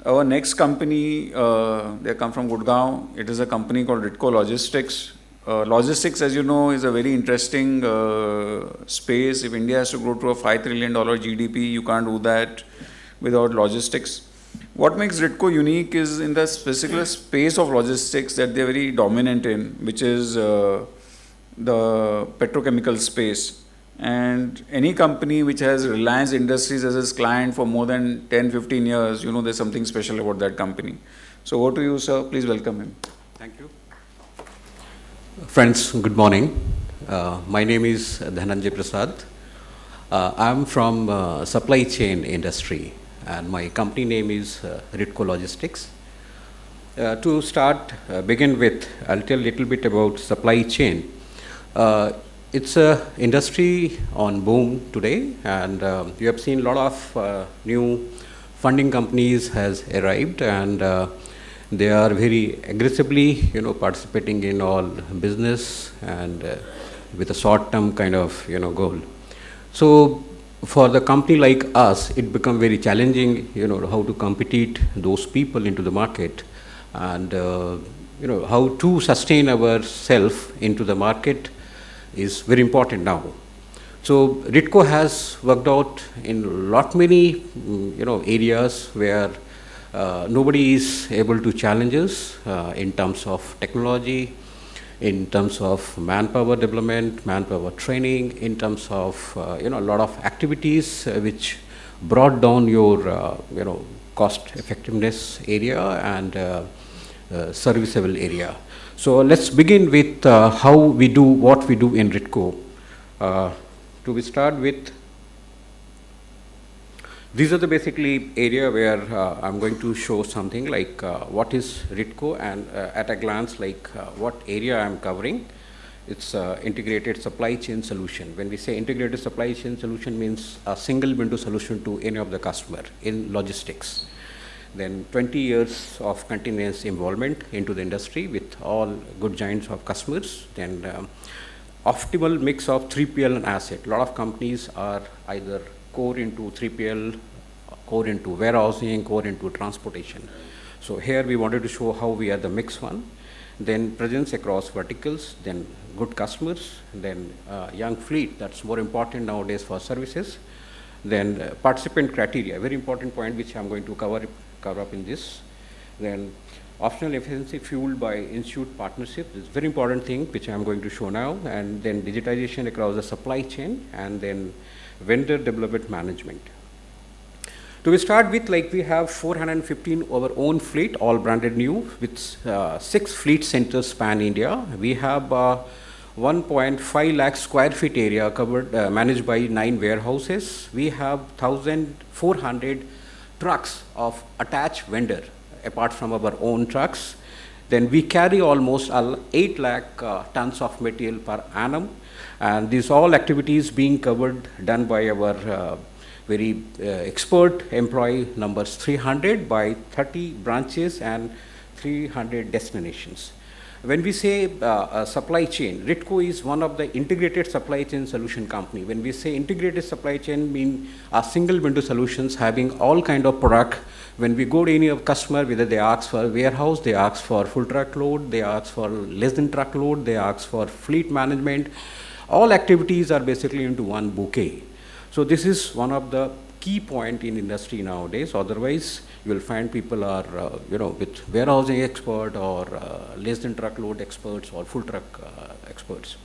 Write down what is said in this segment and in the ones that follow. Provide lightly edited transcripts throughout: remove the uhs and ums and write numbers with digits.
Our next company, they come from Gurgaon. It is a company called Ritco Logistics. Logistics, as you know, is a very interesting space. If India has to grow to a $5 trillion GDP, you can't do that without logistics. What makes Ritco unique is in the specific space of logistics that they're very dominant in, which is the petrochemical space. And any company which has Reliance Industries as its client for more than 10, 15 years, you know there's something special about that company. So over to you, sir. Please welcome him. Thank you. Friends, good morning. My name is Dhananjay Prasad. I'm from supply chain industry, and my company name is Ritco Logistics. To start, begin with, I'll tell a little bit about supply chain. It's a industry on boom today, and you have seen a lot of new funding companies has arrived, and they are very aggressively, participating in all business and with a short-term kind of, goal. So for the company like us, it become very challenging, how to compete those people into the market, and how to sustain ourselves into the market is very important now. So Ritco has worked out in lot many areas where nobody is able to challenge us in terms of technology, in terms of manpower development, manpower training, in terms of a lot of activities which brought down your cost effectiveness area and serviceable area. So let's begin with how we do what we do in Ritco. To start with, these are the basically area where I'm going to show something like what is Ritco, and at a glance like what area I'm covering. It's integrated supply chain solution. When we say integrated supply chain solution, means a single window solution to any of the customer in logistics. Then 20 years of continuous involvement into the industry with all good giants of customers. Then optimal mix of 3PL and asset. A lot of companies are either core into 3PL, core into warehousing, core into transportation. So here we wanted to show how we are the mix one. Then presence across verticals, then good customers, then young fleet, that's more important nowadays for services. Then participant criteria, very important point which I'm going to cover up in this. Then optional efficiency fueled by institute partnership is very important thing which I'm going to show now. And then digitization across the supply chain, and then vendor development management. To start with, like we have 415 our own fleet, all branded new, with 6 fleet centers span India. We have 1.5 lakh square feet area covered, managed by 9 warehouses. We have 1,400 trucks of attached vendor apart from our own trucks. Then we carry almost 8 lakh tons of material per annum, and these all activities being covered done by our very expert employee numbers 300 by 30 branches and 300 destinations. When we say supply chain, Ritco is one of the integrated supply chain solution company. When we say integrated supply chain, mean a single window solutions having all kind of product. When we go to any of customer, whether they ask for warehouse, they ask for full truckload, they ask for less than truckload, they ask for fleet management, all activities are basically into one bouquet. So this is one of the key point in industry nowadays. Otherwise, you will find people are, with warehousing expert or less than truckload experts or full truck experts.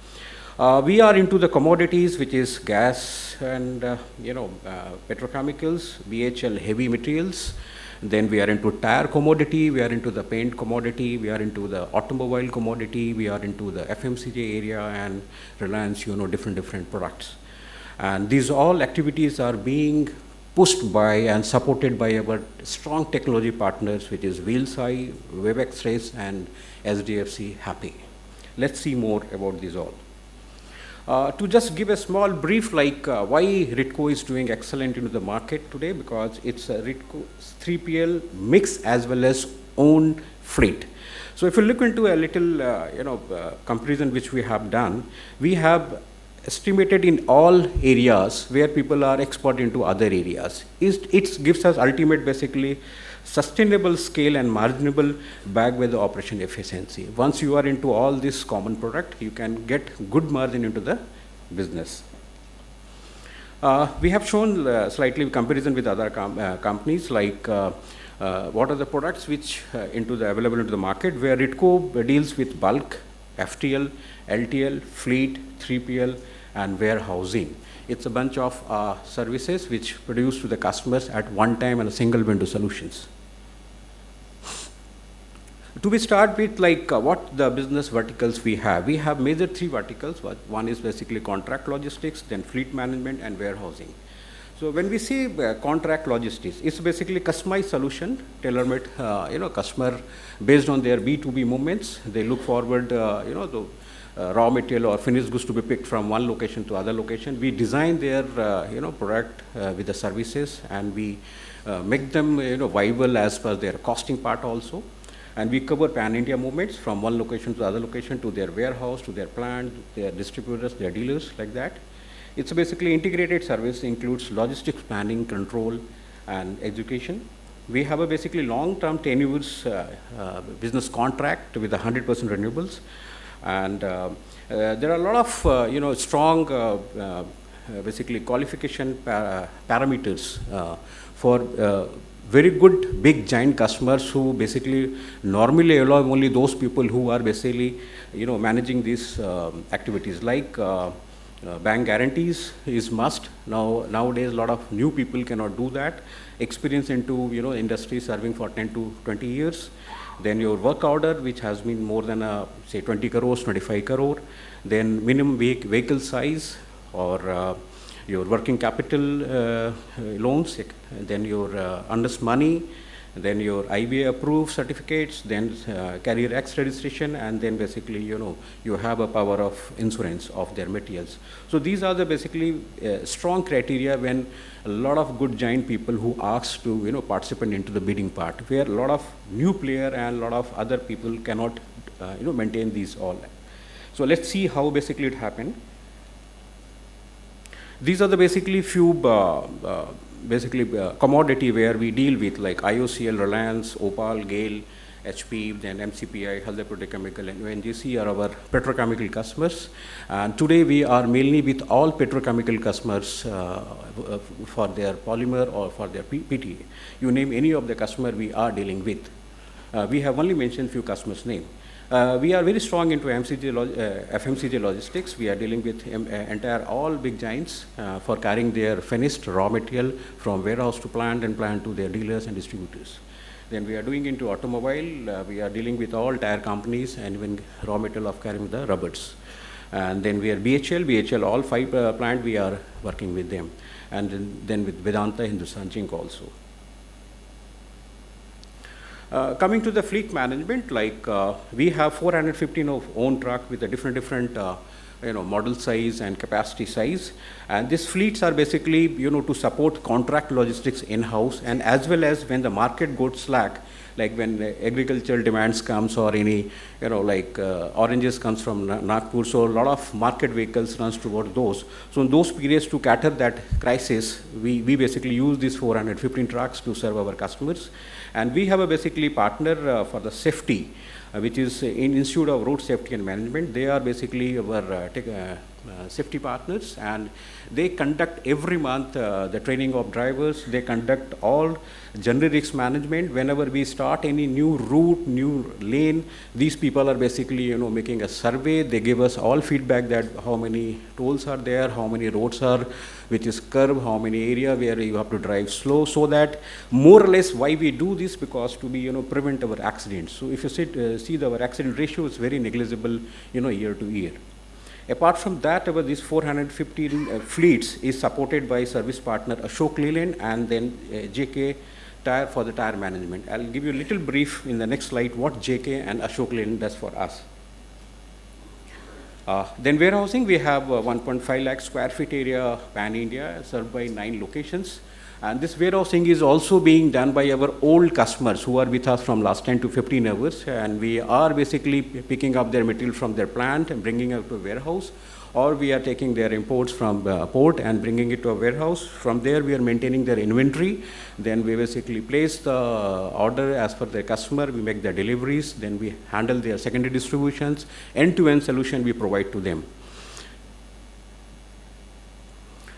We are into the commodities, which is gas and, petrochemicals, BHL heavy materials. Then we are into tire commodity, we are into the paint commodity, we are into the automobile commodity, we are into the FMCG area and Reliance, different products. And these all activities are being pushed by and supported by our strong technology partners, which is Wheelsci, Webex Race, and SDFC Happy. Let's see more about these all. To just give a small brief, like why Ritco is doing excellent into the market today, because it's a Ritco 3PL mix as well as own freight. So if you look into a little, comparison which we have done, we have estimated in all areas where people are expert into other areas. It gives us ultimate basically sustainable scale and marginable backed by the operation efficiency. Once you are into all this common product, you can get good margin into the business. We have shown slightly comparison with other companies, like what are the products which available into the market, where Ritco deals with bulk, FTL, LTL, fleet, 3PL, and warehousing. It's a bunch of services which produce to the customers at one time and a single window solutions. To we start with, like what the business verticals we have. We have major three verticals. One is basically contract logistics, then fleet management, and warehousing. So when we say contract logistics, it's basically customized solution, tailor-made, customer based on their B2B movements. They look forward, the raw material or finished goods to be picked from one location to other location. We design their, product with the services, and we make them, viable as per their costing part also. And we cover pan-India movements from one location to the other location, to their warehouse, to their plant, their distributors, their dealers, like that. It's basically integrated service, includes logistics planning, control, and education. We have a basically long-term tenures business contract with 100% renewables. And there are a lot of, strong basically qualification parameters for very good big giant customers who basically normally allow only those people who are basically managing these activities, like bank guarantees is must. Nowadays a lot of new people cannot do that. Experience into industry serving for 10 to 20 years. Then your work order, which has been more than say 20 crores, 25 crore. Then minimum vehicle size, or your working capital loans, then your earnest money, then your IBA approved certificates, then carrier X registration, and then basically you have a power of insurance of their materials. So these are the basically strong criteria when a lot of good giant people who ask to participate into the bidding part, where a lot of new player and a lot of other people cannot maintain these all. So let's see how basically it happened. These are the basically few commodity where we deal with, like IOCL, Reliance, Opal, GAIL, HP, then MCPI, Halde Petrochemical, and ONGC are our petrochemical customers. And today we are mainly with all petrochemical customers for their polymer or for their PTA. You name any of the customer we are dealing with. We have only mentioned few customers' name. We are very strong into FMCG logistics. We are dealing with entire all big giants for carrying their finished raw material from warehouse to plant, and plant to their dealers and distributors. Then we are doing into automobile. We are dealing with all tire companies and even raw material of carrying the rubbers. And then we are BHL, all 5 plant we are working with them. And then with Vedanta, Hindustan Zinc also. Coming to the fleet management, like we have 415 of own truck with a different model size and capacity size, and these fleets are basically to support contract logistics in-house, and as well as when the market goes slack, like when agricultural demands comes, or any oranges comes from Nagpur, so a lot of market vehicles runs toward those. So in those periods, to cater that crisis, we basically use these 415 trucks to serve our customers. And we have a basically partner for the safety, which is in Institute of Road Safety and Management. They are basically our safety partners, and they conduct every month the training of drivers. They conduct all general risk management. Whenever we start any new route, new lane, these people are basically making a survey. They give us all feedback that how many tolls are there, how many roads are which is curved, how many area where you have to drive slow, so that more or less why we do this, because to be prevent our accidents. So if you see our accident ratio is very negligible year to year. Apart from that, our these 415 fleets is supported by service partner Ashok Leyland, and then JK Tire for the tire management. I'll give you a little brief in the next slide what JK and Ashok Leyland does for us. Then warehousing, we have 1.5 lakh square feet area pan-India, served by 9 locations. And this warehousing is also being done by our old customers who are with us from last 10 to 15 hours. And we are basically picking up their material from their plant and bringing it to a warehouse. or we are taking their imports from port and bringing it to a warehouse. From there, we are maintaining their inventory. Then we basically place the order as per their customer. We make the deliveries. Then we handle their secondary distributions. End-to-end solution we provide to them.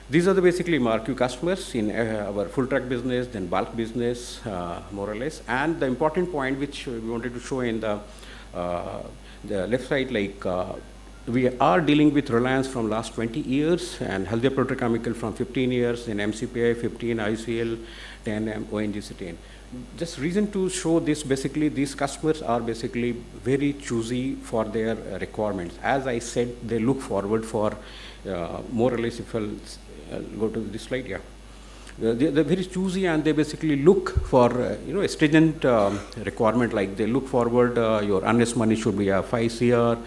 These are the basically marquee customers in our full truck business, then bulk business, more or less. And the important point which we wanted to show in the left side, like we are dealing with Reliance from last 20 years, and Haldia Petrochemical from 15 years, and MCPI 15, ICL 10, ONGC 10. Just reason to show this, basically these customers are basically very choosy for their requirements. As I said, they look forward for more or less, if I'll go to this slide, yeah. They're very choosy, and they basically look for a stringent requirement, like they look forward, your earnest money should be a 5 CR,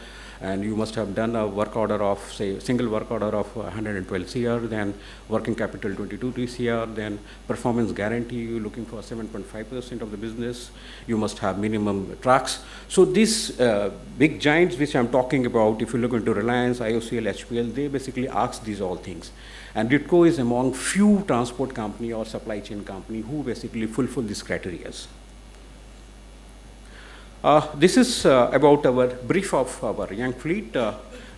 and you must have done a work order of, say, single work order of 112 CR, then working capital 22 CR, then performance guarantee, you're looking for 7.5% of the business, you must have minimum trucks. So these big giants which I'm talking about, if you look into Reliance, IOCL, HPL, they basically ask these all things. And Ritco is among few transport company or supply chain company who basically fulfill these criteria. This is about our brief of our young fleet.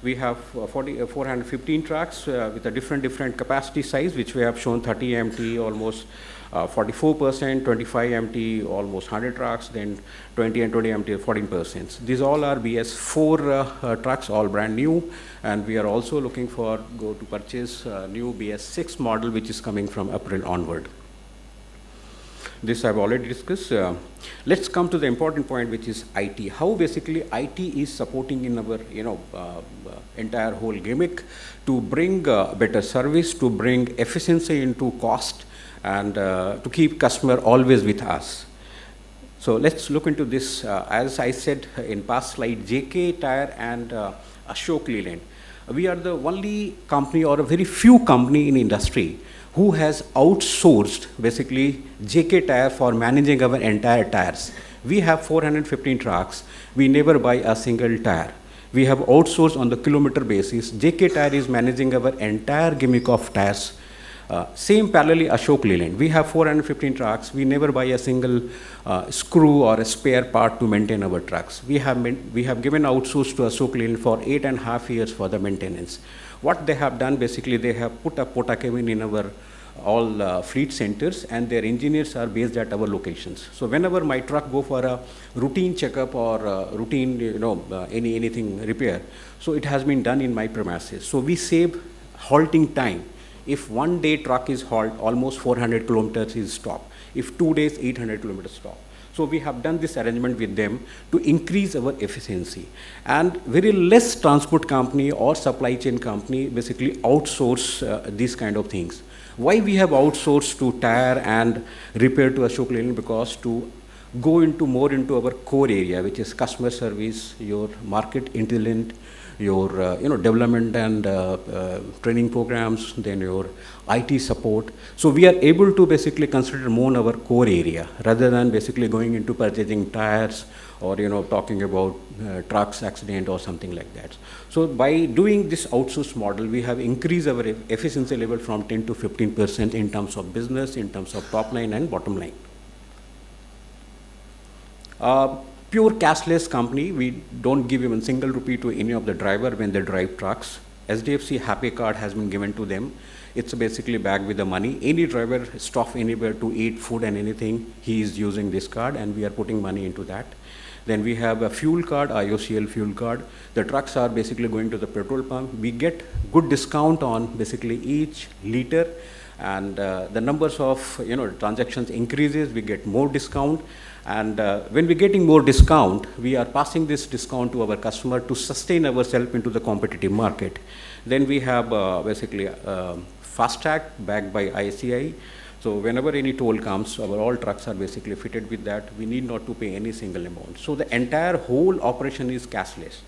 We have 415 trucks with a different capacity size, which we have shown 30 MT, almost 44%, 25 MT, almost 100 trucks, then 20 and 20 MT, 14%. These all are BS4 trucks, all brand new, and we are also looking for to purchase new BS6 model, which is coming from April onward. This I've already discussed. Let's come to the important point, which is IT. How basically IT is supporting in our entire whole gimmick to bring better service, to bring efficiency into cost, and to keep customer always with us. So let's look into this. As I said in past slide, JK Tyre and Ashok Leyland. We are the only company or a very few company in industry who has outsourced basically JK Tyre for managing our entire tires. We have 415 trucks. We never buy a single tire. We have outsourced on the kilometer basis. JK Tyre is managing our entire gimmick of tires. Same parallelly Ashok Leyland. We have 415 trucks. We never buy a single screw or a spare part to maintain our trucks. We have given outsource to Ashok Leyland for 8.5 years for the maintenance. What they have done, basically, they have put a porta cabin in our all fleet centers, and their engineers are based at our locations. So whenever my truck go for a routine checkup or routine, anything repair, so it has been done in my premises. So we save halting time. If 1 day truck is halt, almost 400 kilometers is stop. If 2 days, 800 kilometers stop. So we have done this arrangement with them to increase our efficiency. And very less transport company or supply chain company basically outsource these kind of things. Why we have outsourced to tire and repair to Ashok Leyland? Because to go into more into our core area, which is customer service, your market intelligence, your development and training programs, then your IT support. So we are able to basically consider more our core area rather than basically going into purchasing tires or talking about trucks accident or something like that. So by doing this outsource model, we have increased our efficiency level from 10 to 15% in terms of business, in terms of top line and bottom line. Pure cashless company, we don't give even single rupee to any of the driver when they drive trucks. SDFC Happy Card has been given to them. It's basically bagged with the money. Any driver stop anywhere to eat food and anything, he is using this card, and we are putting money into that. Then we have a fuel card, IOCL fuel card. The trucks are basically going to the petrol pump. We get good discount on basically each liter, and the numbers of transactions increases, we get more discount. And when we're getting more discount, we are passing this discount to our customer to sustain ourselves into the competitive market. Then we have basically fast tag backed by ICI. So whenever any toll comes, our all trucks are basically fitted with that. We need not to pay any single amount. So the entire whole operation is cashless.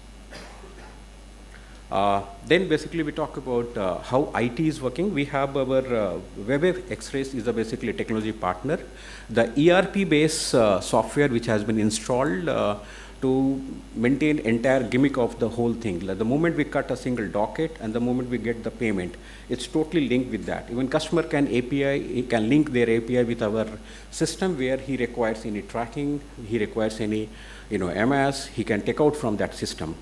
Then basically we talk about how IT is working. We have our WebF X-Rays is a basically technology partner. The ERP based software which has been installed to maintain entire gimmick of the whole thing. Like the moment we cut a single docket and the moment we get the payment, it's totally linked with that. Even customer can API, he can link their API with our system where he requires any tracking, he requires any, MS, he can take out from that system.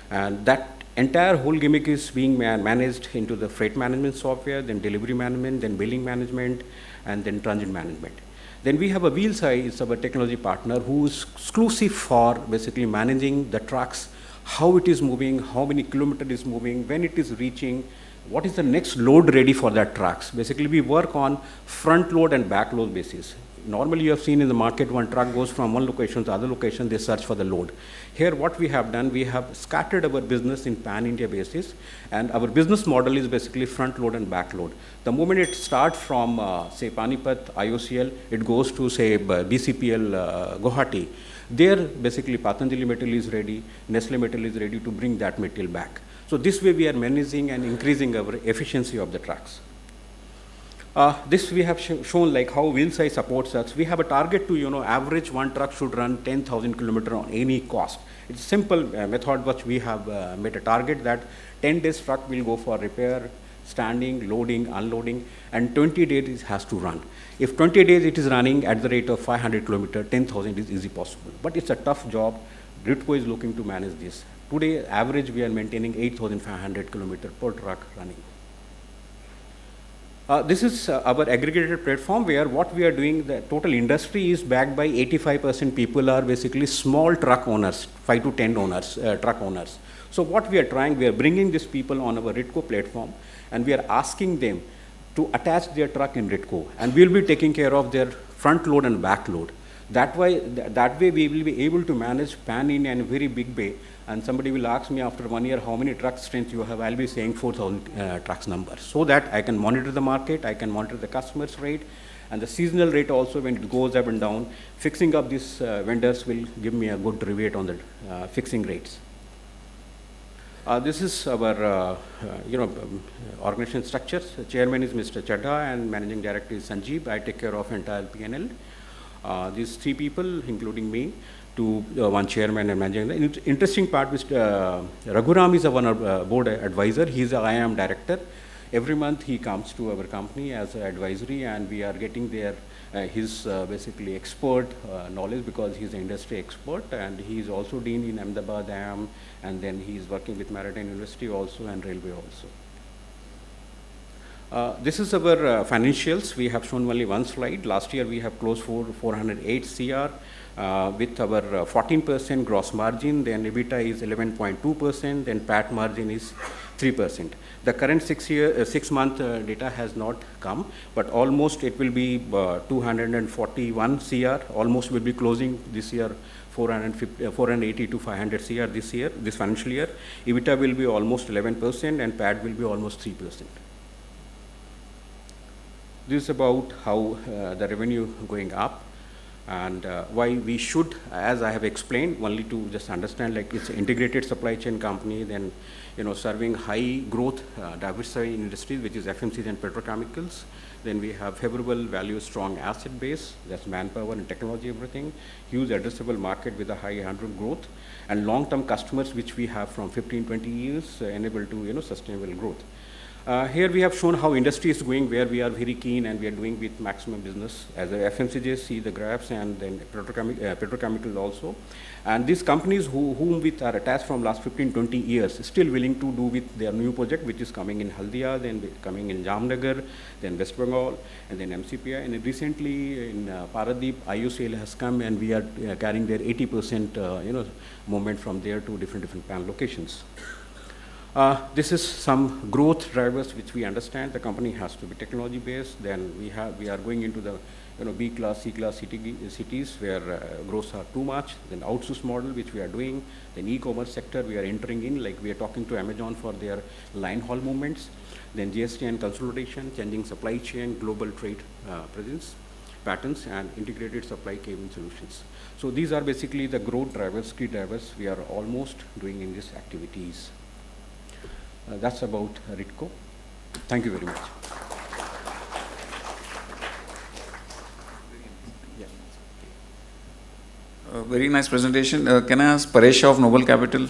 And that entire whole gimmick is being managed into the freight management software, then delivery management, then billing management, and then transit management. Then we have a Wheelsai, it's our technology partner, who is exclusive for basically managing the trucks, how it is moving, how many kilometers it is moving, when it is reaching, what is the next load ready for that trucks. Basically, we work on front load and back load basis. Normally, you have seen in the market, one truck goes from one location to other location, they search for the load. Here, what we have done, we have scattered our business in pan-India basis, and our business model is basically front load and back load. The moment it starts from, say, Panipat, IOCL, it goes to, say, BCPL, Guwahati. There, basically, Patanjali material is ready, Nestle material is ready to bring that material back. So this way, we are managing and increasing our efficiency of the trucks. This we have shown like how Wheelsai supports us. We have a target to, average one truck should run 10,000 kilometers on any cost. It's a simple method which we have made a target that 10 days truck will go for repair, standing, loading, unloading, and 20 days it has to run. If 20 days it is running at the rate of 500 kilometers, 10,000 is easy possible. But it's a tough job. Ritco is looking to manage this. Today, average we are maintaining 8,500 kilometers per truck running. This is our aggregated platform where what we are doing, the total industry is backed by 85% people are basically small truck owners, 5 to 10 owners, truck owners. So what we are trying, we are bringing these people on our Ritco platform and we are asking them to attach their truck in Ritco and we'll be taking care of their front load and back load. That way we will be able to manage pan-India in a very big way. And somebody will ask me after 1 year how many truck strength you have, I'll be saying 4,000 trucks number. So that I can monitor the market, I can monitor the customer's rate, and the seasonal rate also when it goes up and down. Fixing up these vendors will give me a good rebate on the fixing rates. This is our organization structures. The chairman is Mr. Chadha and managing director is Sanjeev. I take care of entire P&L. These 3 people, including me, to one chairman and managing. The interesting part is Raghuram is our board advisor. He's a IAM director. Every month he comes to our company as an advisory and we are getting their his basically expert knowledge because he's an industry expert and he's also dean in Ahmedabad IAM and then he's working with Maritime University also and Railway also. This is our financials. We have shown only one slide. Last year we have closed 408 CR. With our 14% gross margin, then EBITDA is 11.2%, then PAT margin is 3%. The current 6-month data has not come, but almost it will be 241 CR, almost will be closing this year 480 to 500 CR this year, this financial year. EBITDA will be almost 11% and PAT will be almost 3%. This is about how the revenue going up. And why we should, as I have explained, only to just understand, like it's an integrated supply chain company, then serving high growth, diversified industries, which is FMCG and petrochemicals. Then we have favorable value, strong asset base, that's manpower and technology, everything. Huge addressable market with a high 100 growth, and long-term customers, which we have from 15, 20 years, enable to sustainable growth. Here we have shown how industry is going, where we are very keen and we are doing with maximum business. As a FMCG, see the graphs, and then petrochemical also. And these companies whom we are attached from last 15, 20 years, still willing to do with their new project, which is coming in Haldia, then coming in Jamnagar, then West Bengal, and then MCPI. And recently in Paradip, IOCL has come and we are carrying their 80% movement from there to different pan locations. This is some growth drivers which we understand. The company has to be technology based. Then we are going into the B class, C class cities where growths are too much. Then outsource model which we are doing. Then e-commerce sector we are entering in, like we are talking to Amazon for their line haul movements. Then GST and consolidation, changing supply chain, global trade presence patterns, and integrated supply chain solutions. So these are basically the growth drivers, key drivers we are almost doing in these activities. That's about Ritco. Thank you very much. Very nice presentation. Can I ask Paresh of Noble Capital